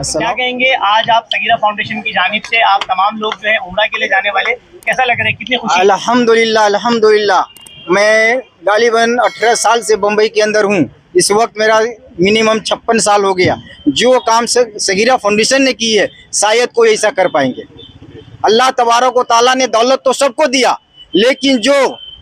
क्या कहेंगे, आज आप सगीरा फाउंडेशन की जानिब से आप तमाम लोग जो है उम्रा के लिए जाने वाले, कैसा लग रहा है, कितनी खुशी? अल्हम्दुलिल्लाह अल्हम्दुलिल्लाह। मैं गालिबन 18 साल से बम्बई के अंदर हूँ। इस वक्त मेरा मिनिमम 56 साल हो गया। जो काम सगीरा फाउंडेशन ने की है शायद कोई ऐसा कर पाएंगे। अल्लाह तबारक व तआला ने दौलत तो सबको दिया, लेकिन जो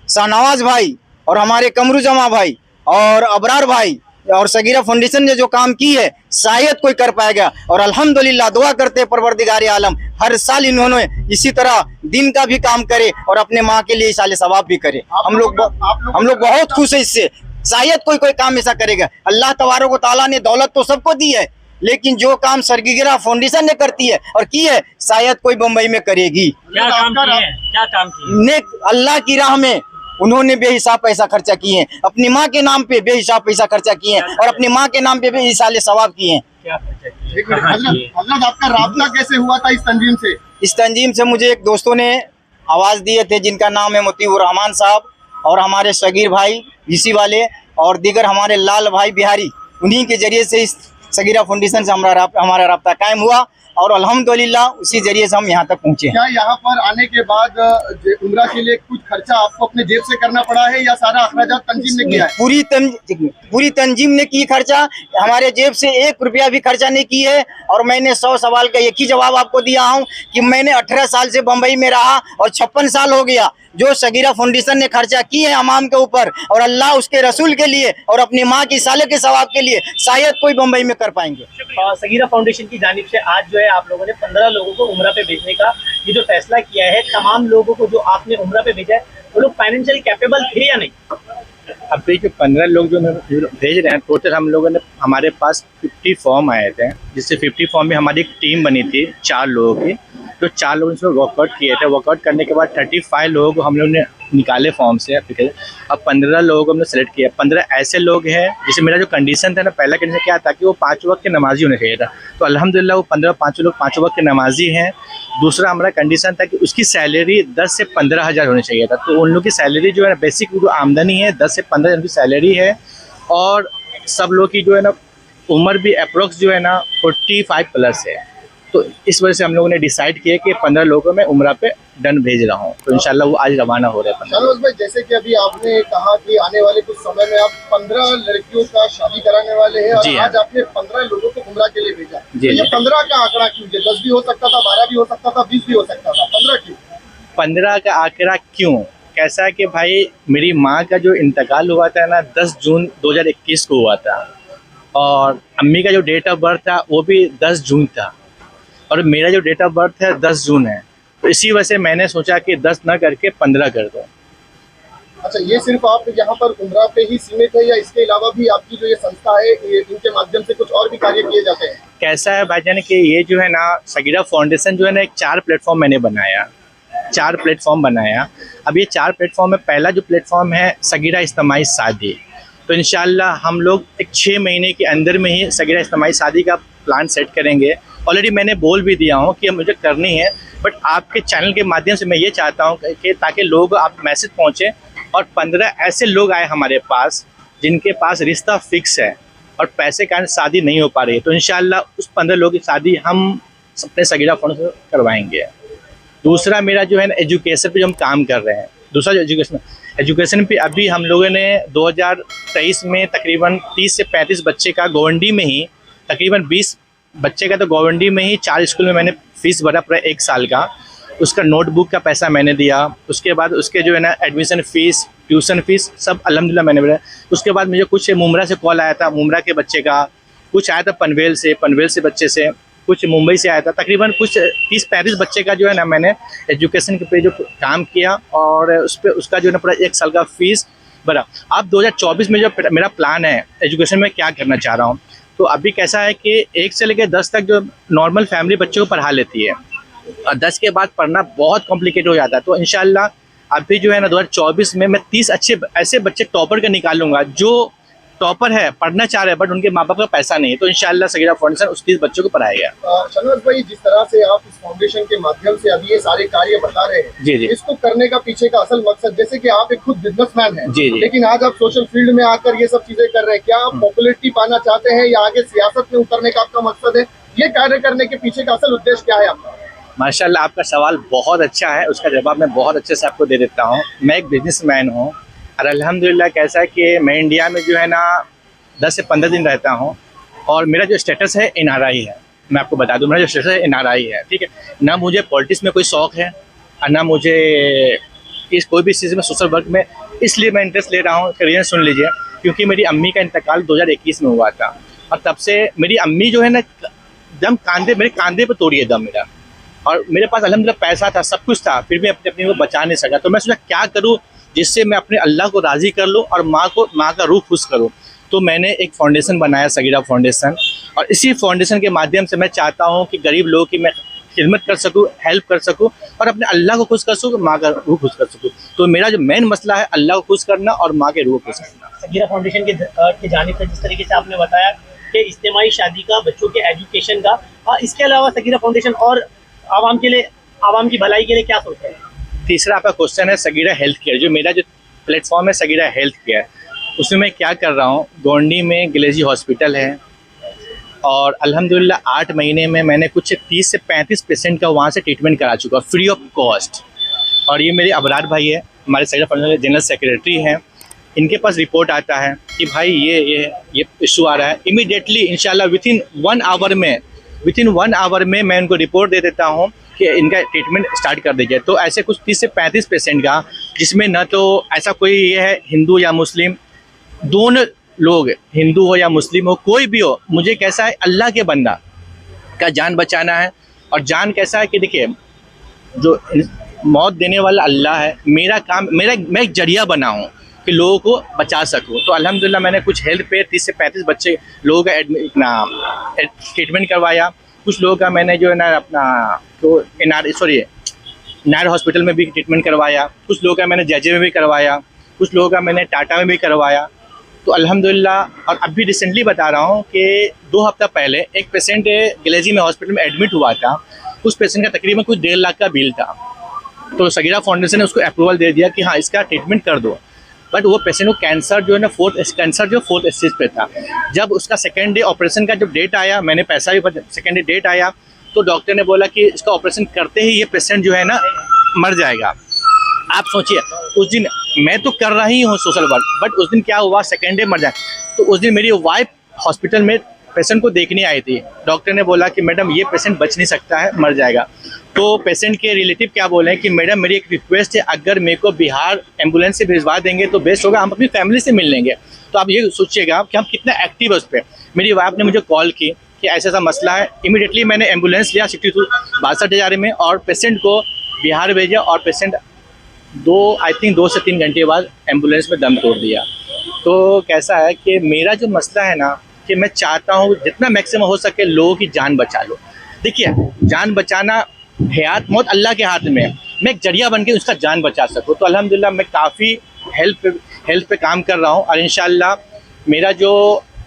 शाहनवाज भाई और हमारे कमरुजमा भाई और अबरार भाई और सगीरा फाउंडेशन ने जो काम की है शायद कोई कर पाएगा। और अल्हम्दुलिल्लाह दुआ करते परवरदिगार आलम हर साल इन्होंने इसी तरह दिन का भी काम करे और अपने माँ के लिए साले सवाब भी करे। हम लोग बहुत खुश है इससे। शायद कोई काम ऐसा करेगा। अल्लाह तबारक व तआला ने दौलत तो सबको दी है, लेकिन जो काम सगीरा फाउंडेशन ने करती है और की है शायद कोई बम्बई में करेगी। क्या काम किए? नेक अल्लाह की राह में उन्होंने बेहिसाब पैसा खर्चा किए हैं। अपनी माँ के नाम पे बेहिसाब पैसा खर्चा किए हैं और अपनी माँ के नाम पे बेहिसाब सवाब किए हैं। हजरत आपका राब्ता कैसे हुआ था इस तंजीम से? इस तंजीम से मुझे एक दोस्तों ने आवाज़ दिए थे, जिनका नाम है मोतीउर रहमान साहब और हमारे सगीर भाई इसी वाले और दीगर हमारे लाल भाई बिहारी। उन्हीं के जरिए से इस सगीरा फाउंडेशन से हमारा राब्ता कायम हुआ और अल्हम्दुलिल्लाह उसी जरिए से हम यहाँ तक पहुँचे। क्या यहाँ पर आने के बाद उम्रा के लिए कुछ खर्चा आपको अपने जेब से करना पड़ा है या सारा अखराजात तंजीम ने किया है? पूरी तंजीम ने की खर्चा। हमारे जेब से 1 रुपया भी खर्चा नहीं की है। और मैंने 100 सवाल का एक ही जवाब आपको दिया हूँ कि मैंने 18 साल से बम्बई में रहा और 56 साल हो गया। जो सगीरा फाउंडेशन ने खर्चा की है अमाम के ऊपर और अल्लाह उसके रसूल के लिए और अपनी माँ की साले के सवाब के लिए शायद कोई बम्बई में कर पाएंगे। सगीरा फाउंडेशन की जानिब से आज जो है आप लोगों ने 15 लोगों को उम्रा पे भेजने का ये जो फैसला किया है, तमाम लोगों को जो आपने उम्रा पे भेजा है वो लोग फाइनेंशियल कैपेबल थे या नहीं? अब जो 15 लोग जो भेज रहे हैं, टोटल हम लोगों ने हमारे पास 50 फॉर्म आए थे, जिससे 50 फॉर्म में हमारी एक टीम बनी थी 4 लोगों की। तो 4 लोग इसमें वर्कआउट किए थे। वर्कआउट करने के बाद 35 लोगों को हम लोग ने निकाले फॉर्म से। अब 15 लोगों को हमने सेलेक्ट किया। 15 ऐसे लोग हैं, जैसे मेरा जो कंडीशन था ना, पहला कंडीशन क्या था कि वो 5 वक्त के नमाजी होने चाहिए था। तो अल्हम्दुलिल्लाह वो 15 5 लोग 5 वक्त के नमाजी हैं। दूसरा हमारा कंडीशन था कि उसकी सैलरी 10 से 15 हज़ार होनी चाहिए था। तो उन लोग की सैलरी जो है बेसिक जो आमदनी है 10 से 15 उनकी सैलरी है। और सब लोग की जो है ना उम्र भी अप्रोक्स जो है ना 45 प्लस है। तो इस वजह से हम लोगों ने डिसाइड किया कि 15 लोगों में उम्रा पे डन भेज रहा हूँ। तो इंशाल्लाह वो आज रवाना हो रहे हैं। शाहनवाज भाई, जैसे कि अभी आपने कहा कि आने वाले कुछ समय में आप 15 लड़कियों का शादी कराने वाले हैं और आज आपने 15 लोगों को उम्रा के लिए भेजा। तो ये 15 का आंकड़ा क्यों? 10 भी हो सकता था, 12 भी हो सकता था, 20 भी हो सकता था, 15 क्यों? 15 का आंकड़ा क्यों? कैसा है कि भाई मेरी माँ का जो इंतकाल हुआ था ना 10 जून 2021 को हुआ था और अम्मी का जो डेट ऑफ बर्थ था वो भी 10 जून था और मेरा जो डेट ऑफ बर्थ है 10 जून है। तो इसी वजह से मैंने सोचा कि 10 ना करके 15 कर दो। अच्छा, ये सिर्फ आप यहाँ पर उम्रा पे ही सीमित है या इसके अलावा भी आपकी जो ये संस्था है इनके माध्यम से कुछ और भी कार्य किए जाते हैं? कैसा है भाईजान कि ये जो है ना सगीरा फाउंडेशन जो है ना एक 4 प्लेटफॉर्म मैंने बनाया। 4 प्लेटफॉर्म बनाया। अब ये 4 प्लेटफॉर्म में पहला जो प्लेटफॉर्म है सगीरा इज्तिमाई शादी। तो इंशाल्लाह हम लोग एक 6 महीने के अंदर में ही सगीरा इज्तिमाई शादी का प्लान सेट करेंगे। ऑलरेडी मैंने बोल भी दिया हूँ कि मुझे करनी है, बट आपके चैनल के माध्यम से मैं ये चाहता हूँ कि ताकि लोग आप मैसेज पहुँचे और 15 ऐसे लोग आए हमारे पास जिनके पास रिश्ता फिक्स है और पैसे कारण शादी नहीं हो पा रही है। तो इंशाल्लाह उस 15 लोगों की शादी हम अपने सगीरा फाउंडेशन से करवाएंगे। दूसरा मेरा जो है ना एजुकेशन पे जो हम काम कर रहे हैं, दूसरा जो एजुकेशन पे अभी हम लोगों ने 2023 में तकरीबन 30 से 35 बच्चे का गोवंडी में ही तकरीबन 20 बच्चे का तो गोवंडी में ही 4 स्कूल में मैंने फ़ीस भरा पूरा 1 साल का। उसका नोटबुक का पैसा मैंने दिया। उसके बाद उसके जो है ना एडमिशन फ़ीस, ट्यूशन फ़ीस सब अल्हम्दुलिल्लाह मैंने भरा। उसके बाद मुझे कुछ मुमरा से कॉल आया था, मुमरा के बच्चे का, कुछ आया था पनवेल से बच्चे से, कुछ मुंबई से आया था। तकरीबन कुछ 30-35 बच्चे का जो है ना मैंने एजुकेशन के पे जो काम किया और उस पर उसका जो है ना पूरा 1 साल का फ़ीस भरा। अब 2024 में जो मेरा प्लान है एजुकेशन में क्या करना चाह रहा हूँ, तो अभी कैसा है कि 1 से लेकर 10 तक जो नॉर्मल फैमिली बच्चों को पढ़ा लेती है और 10 के बाद पढ़ना बहुत कॉम्प्लिकेट हो जाता है। तो इंशाल्लाह अभी जो है ना 2024 में मैं 30 अच्छे ऐसे बच्चे टॉपर का निकालूंगा जो टॉपर है, पढ़ना चाह रहे हैं बट उनके माँ बाप का पैसा नहीं है। तो इंशाल्लाह सगीरा फाउंडेशन उस 30 बच्चों को पढ़ाएगा। शाहनवाज भाई, जिस तरह से आप इस फाउंडेशन के माध्यम से अभी ये सारे कार्य बता रहे हैं, जी, इसको करने का पीछे का असल मकसद, जैसे कि आप एक खुद बिजनेसमैन हैं, जी, लेकिन आज आप सोशल फील्ड में आकर ये सब चीजें कर रहे हैं, क्या आप पॉपुलैरिटी पाना चाहते हैं या आगे सियासत में उतरने का आपका मकसद है? ये कार्य करने के पीछे का असल उद्देश्य क्या है आपका? माशाल्लाह आपका सवाल बहुत अच्छा है, उसका जवाब मैं बहुत अच्छे से आपको दे देता हूँ। मैं एक बिजनेसमैन हूँ और अल्हम्दुलिल्लाह कैसा है कि मैं इंडिया में जो है ना 10 से 15 दिन रहता हूँ और मेरा जो स्टेटस है NRI है। मैं आपको बता दूँ मेरा जो स्टेटस है NRI है, ठीक है। ना मुझे पॉलिटिक्स में कोई शौक़ है और ना मुझे इस कोई भी चीज़ में सोशल वर्क में इसलिए मैं इंटरेस्ट ले रहा हूँ। रीज़न सुन लीजिए, क्योंकि मेरी अम्मी का इंतकाल 2021 में हुआ था और तब से मेरी अम्मी जो है ना दम मेरे कांधे पर तोड़ी है दम मेरा। और मेरे पास अल्हम्दुलिल्लाह पैसा था, सब कुछ था, फिर भी अपने को बचा नहीं सका। तो मैं सोचा क्या करूँ जिससे मैं अपने अल्लाह को राज़ी कर लूँ और माँ का रूह खुश करूँ। तो मैंने एक फाउंडेशन बनाया, सगीरा फाउंडेशन, और इसी फाउंडेशन के माध्यम से मैं चाहता हूँ कि गरीब लोगों की मैं खिदमत कर सकूँ, हेल्प कर सकूँ और अपने अल्लाह को खुश कर सकूँ, माँ का रूह खुश कर सकूँ। तो मेरा जो मेन मसला है अल्लाह को खुश करना और माँ के रूह को खुश करना। सगीरा फाउंडेशन के जानिब से जिस तरीके से आपने बताया कि इज्तिमाई शादी का, बच्चों के एजुकेशन का, इसके अलावा सगीरा फाउंडेशन और आवाम की भलाई के लिए क्या सोचते हैं? तीसरा आपका क्वेश्चन है सगीरा हेल्थ केयर। जो मेरा जो प्लेटफॉर्म है सगीरा हेल्थ केयर, उसमें मैं क्या कर रहा हूँ, गोंडी में गलेजी हॉस्पिटल है और अल्हम्दुलिल्लाह 8 महीने में मैंने कुछ 30 से 35 पेशेंट का वहाँ से ट्रीटमेंट करा चुका फ्री ऑफ कॉस्ट। और ये मेरे अबरार भाई है, हमारे सगीरा फाउंडेशन के जनरल सेक्रेटरी हैं। इनके पास रिपोर्ट आता है कि भाई ये इशू आ रहा है, इमीडिएटली इंशाल्लाह विथिन 1 आवर में मैं उनको रिपोर्ट दे देता हूँ कि इनका ट्रीटमेंट स्टार्ट कर दीजिए। तो ऐसे कुछ 30 से 35 पेशेंट का, जिसमें न तो ऐसा कोई ये है हिंदू या मुस्लिम, दोनों लोग, हिंदू हो या मुस्लिम हो, कोई भी हो, मुझे कैसा है अल्लाह के बंदा का जान बचाना है। और जान कैसा है कि देखिए जो मौत देने वाला अल्लाह है, मेरा काम मैं एक जरिया बना हूँ कि लोगों को बचा सकूँ। तो अल्हम्दुलिल्लाह मैंने कुछ हेल्थ पे 30 से 35 बच्चे लोगों का ट्रीटमेंट करवाया। कुछ लोगों का मैंने जो है ना अपना तो नायर हॉस्पिटल में भी ट्रीटमेंट करवाया, कुछ लोगों का मैंने JJ में भी करवाया, कुछ लोगों का मैंने टाटा में भी करवाया। तो अल्हम्दुलिल्लाह। और अभी रिसेंटली बता रहा हूँ कि 2 हफ्ता पहले एक पेशेंट गलेजी में हॉस्पिटल में एडमिट हुआ था। उस पेशेंट का तकरीबन कुछ 1.5 लाख का बिल था। तो सगीरा फाउंडेशन ने उसको अप्रूवल दे दिया कि हाँ इसका ट्रीटमेंट कर दो। बट वो पेशेंट को कैंसर जो है ना 4th स्टेज पे था। जब उसका सेकेंड डे ऑपरेशन का जब डेट आया, मैंने पैसा भी सेकेंड डे डेट आया, तो डॉक्टर ने बोला कि इसका ऑपरेशन करते ही ये पेशेंट जो है ना मर जाएगा। आप सोचिए, उस दिन मैं तो कर रही हूँ सोशल वर्क, बट उस दिन क्या हुआ, सेकेंड डे मर जाए। तो उस दिन मेरी वाइफ हॉस्पिटल में पेशेंट को देखने आई थी। डॉक्टर ने बोला कि मैडम ये पेशेंट बच नहीं सकता है, मर जाएगा। तो पेशेंट के रिलेटिव क्या बोले कि मैडम मेरी एक रिक्वेस्ट है, अगर मेरे को बिहार एम्बुलेंस से भिजवा देंगे तो बेस्ट होगा, हम अपनी फैमिली से मिल लेंगे। तो आप ये सोचिएगा कि हम कितना एक्टिव है उस पर। मेरी वाइफ ने मुझे कॉल की कि ऐसा ऐसा मसला है। इमीडिएटली मैंने एम्बुलेंस लिया 62 में और पेशेंट को बिहार भेजा और पेशेंट 2 से 3 घंटे बाद एम्बुलेंस में दम तोड़ दिया। तो कैसा है कि मेरा जो मसला है ना कि मैं चाहता हूँ जितना मैक्सिमम हो सके लोगों की जान बचा लो। देखिए जान बचाना, हयात मौत अल्लाह के हाथ में है, मैं एक जरिया बन के उसका जान बचा सकूँ। तो अल्हम्दुलिल्लाह मैं काफ़ी हेल्थ पे काम कर रहा हूँ और इंशाल्लाह मेरा जो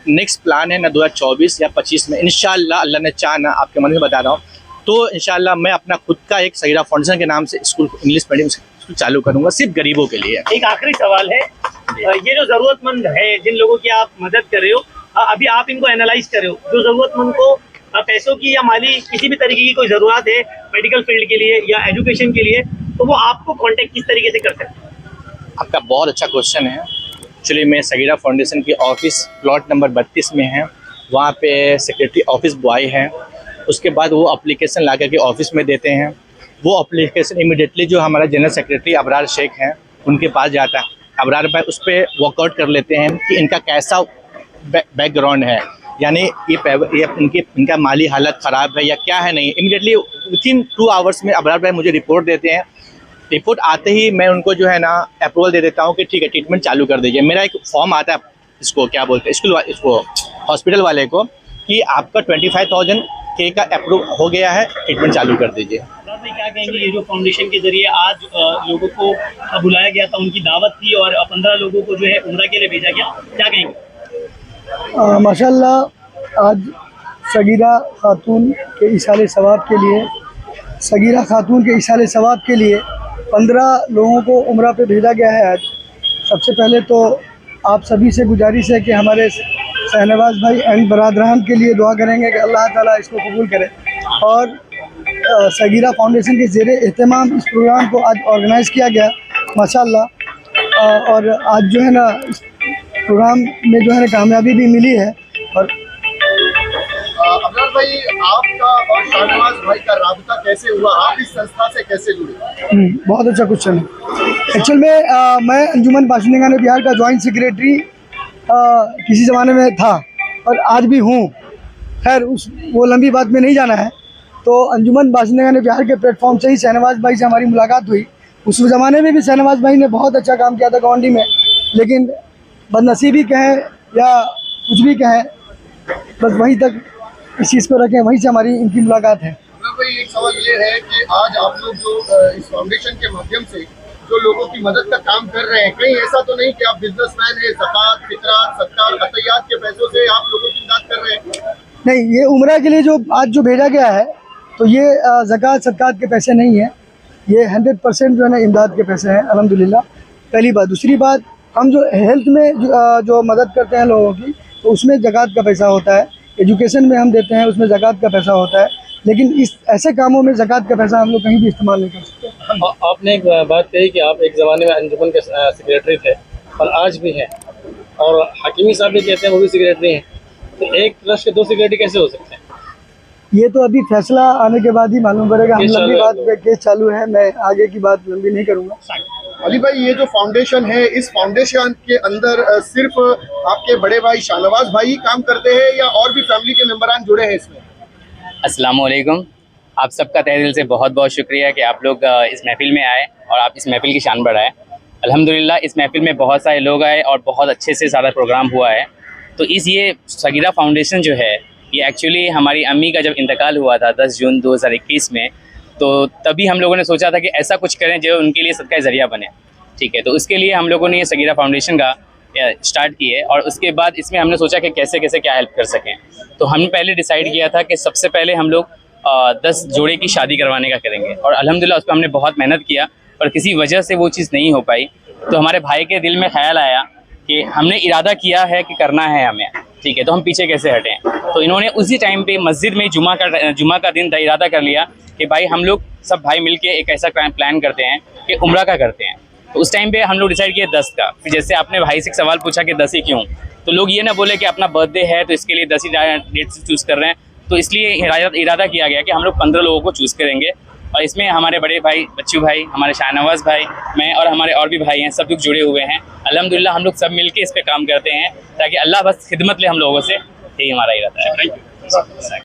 नेक्स्ट प्लान है ना 2024 या 25 में इंशाल्लाह अल्लाह ने चाहा ना, आपके मन में बता रहा हूँ, तो इंशाल्लाह मैं अपना खुद का एक सगीरा फाउंडेशन के नाम से स्कूल, इंग्लिश मीडियम स्कूल चालू करूँगा सिर्फ गरीबों के लिए। एक आखिरी सवाल है, ये जो ज़रूरतमंद है, जिन लोगों की आप मदद कर रहे हो, अभी आप इनको एनालाइज कर रहे हो, जो ज़रूरतमंद को पैसों की या माली किसी भी तरीके की कोई ज़रूरत है मेडिकल फील्ड के लिए या एजुकेशन के लिए, तो वो आपको कांटेक्ट किस तरीके से कर सकते हैं? आपका बहुत अच्छा क्वेश्चन है। एक्चुअली मैं सगीरा फाउंडेशन की ऑफिस प्लॉट नंबर 32 में है, वहाँ पे सेक्रेटरी ऑफिस बॉय है। उसके बाद वो अप्लीकेशन ला करके ऑफिस में देते हैं। वो अप्लीकेशन इमीडिएटली जो हमारा जनरल सेक्रेटरी अबरार शेख हैं उनके पास जाता है। अबरार भाई उस पर वर्कआउट कर लेते हैं कि इनका कैसा बैकग्राउंड है, यानी इनका माली हालत ख़राब है या क्या है नहीं। इमीडिएटली विथिन 2 आवर्स में अबरार भाई मुझे रिपोर्ट देते हैं। रिपोर्ट आते ही मैं उनको जो है ना अप्रूवल दे देता हूँ कि ठीक है ट्रीटमेंट चालू कर दीजिए। मेरा एक फॉर्म आता है, इसको क्या बोलते हैं, इसको हॉस्पिटल वाले को, कि आपका 25,000 के का अप्रूव हो गया है, ट्रीटमेंट चालू कर दीजिए। क्या कहेंगे, ये जो फाउंडेशन के जरिए आज लोगों को बुलाया गया था, उनकी दावत थी और 15 लोगों को जो है उम्रा के लिए भेजा गया, क्या कहेंगे? माशाल्लाह आज सगीरा खातून के इसाले सवाब के लिए, सगीरा खातून के इसाले सवाब के लिए 15 लोगों को उम्रा पे भेजा गया है। आज सबसे पहले तो आप सभी से गुजारिश है कि हमारे शहनवाज भाई एंड बरादरान के लिए दुआ करेंगे कि अल्लाह ताला इसको कबूल करे। और सगीरा फाउंडेशन के ज़ेरे एहतमाम इस प्रोग्राम को आज ऑर्गेनाइज़ किया गया माशाल्लाह। और आज जो है ना इस प्रोग्राम में जो है ना कामयाबी भी मिली है। और अबरार भाई, आपका और शाहनवाज भाई का राबता कैसे हुआ? आप इस संस्था से कैसे जुड़े? बहुत अच्छा क्वेश्चन है। एक्चुअल में मैं अंजुमन बाशिंदगान बिहार का जॉइंट सेक्रेटरी किसी ज़माने में था और आज भी हूँ। खैर वो लंबी बात में नहीं जाना है। तो अंजुमन बाशिंदगान बिहार के प्लेटफॉर्म से ही शहनवाज भाई से हमारी मुलाकात हुई। उस ज़माने में भी शहनवाज भाई ने बहुत अच्छा काम किया था गौंडी में, लेकिन बदनसीबी कहें या कुछ भी कहें, बस वहीं तक इस चीज़ को रखें, वहीं से हमारी इनकी मुलाकात है। भाई, एक सवाल ये है कि आज आप लोग जो इस फाउंडेशन के माध्यम से जो लोगों की मदद का काम कर रहे हैं, कहीं ऐसा तो नहीं कि आप बिजनेसमैन है, ज़कात, फितरात, सदका, अतैयात के पैसों से आप लोगों की इमदाद कर रहे हैं? नहीं, ये उम्रा के लिए जो आज जो भेजा गया है तो ये ज़कात सदकात के पैसे नहीं है, ये 100% जो है ना इमदाद के पैसे हैं अल्हम्दुलिल्लाह। पहली बात। दूसरी बात, हम जो हेल्थ में जो मदद करते हैं लोगों की, तो उसमें ज़कात का पैसा होता है। एजुकेशन में हम देते हैं, उसमें ज़कात का पैसा होता है। लेकिन इस ऐसे कामों में ज़कात का पैसा हम लोग कहीं भी इस्तेमाल नहीं कर सकते। आपने एक बात कही कि आप एक ज़माने में अंजुमन के सेक्रेटरी थे और आज भी हैं, और हकीमी साहब भी कहते हैं वो भी सेक्रेटरी हैं, तो एक ट्रस्ट के 2 सेक्रेटरी कैसे हो सकते हैं? ये तो अभी फैसला आने के बाद ही मालूम पड़ेगा। हम लंबी बात पे केस चालू है, मैं आगे की बात लंबी नहीं करूँगा। अली भाई, ये जो फाउंडेशन है, इस फाउंडेशन के अंदर सिर्फ आपके बड़े भाई शाहनवाज भाई ही काम करते हैं या और भी फैमिली के मेंबरान जुड़े हैं इसमें? अस्सलाम वालेकुम। आप सबका तहे दिल से बहुत बहुत शुक्रिया कि आप लोग इस महफ़िल में आए और आप इस महफ़िल की शान बढ़ाएं। अल्हम्दुलिल्लाह इस महफ़िल में बहुत सारे लोग आए और बहुत अच्छे से सारा प्रोग्राम हुआ है। तो ये सगीरा फाउंडेशन जो है, ये एक्चुअली हमारी अम्मी का जब इंतकाल हुआ था 10 जून 2021 में, तो तभी हम लोगों ने सोचा था कि ऐसा कुछ करें जो उनके लिए सदका ज़रिया बने। ठीक है, तो उसके लिए हम लोगों ने ये सगीरा फाउंडेशन का स्टार्ट किए और उसके बाद इसमें हमने सोचा कि कैसे कैसे क्या हेल्प कर सकें। तो हमने पहले डिसाइड किया था कि सबसे पहले हम लोग 10 जोड़े की शादी करवाने का करेंगे, और अल्हम्दुलिल्लाह उस पर हमने बहुत मेहनत किया, पर किसी वजह से वो चीज़ नहीं हो पाई। तो हमारे भाई के दिल में ख्याल आया कि हमने इरादा किया है कि करना है हमें, ठीक है, तो हम पीछे कैसे हटें। तो इन्होंने उसी टाइम पे मस्जिद में जुमा का दिन था, इरादा कर लिया कि भाई हम लोग सब भाई मिलके एक ऐसा प्लान करते हैं कि उम्रा का करते हैं। तो उस टाइम पे हम लोग डिसाइड किए 10 का। फिर जैसे आपने भाई से एक सवाल पूछा कि 10 ही क्यों, तो लोग ये ना बोले कि अपना बर्थडे है तो इसके लिए 10 ही डेट चूज़ कर रहे हैं। तो इसलिए इरादा किया गया कि हम लोग 15 लोगों को चूज़ करेंगे, और इसमें हमारे बड़े भाई बच्चू भाई, हमारे शाहनवाज भाई, मैं और हमारे और भी भाई हैं, सब लोग जुड़े हुए हैं। अल्हम्दुलिल्लाह हम लोग सब मिलके इस पे काम करते हैं ताकि अल्लाह बस खिदमत ले हम लोगों से, यही हमारा इरादा है।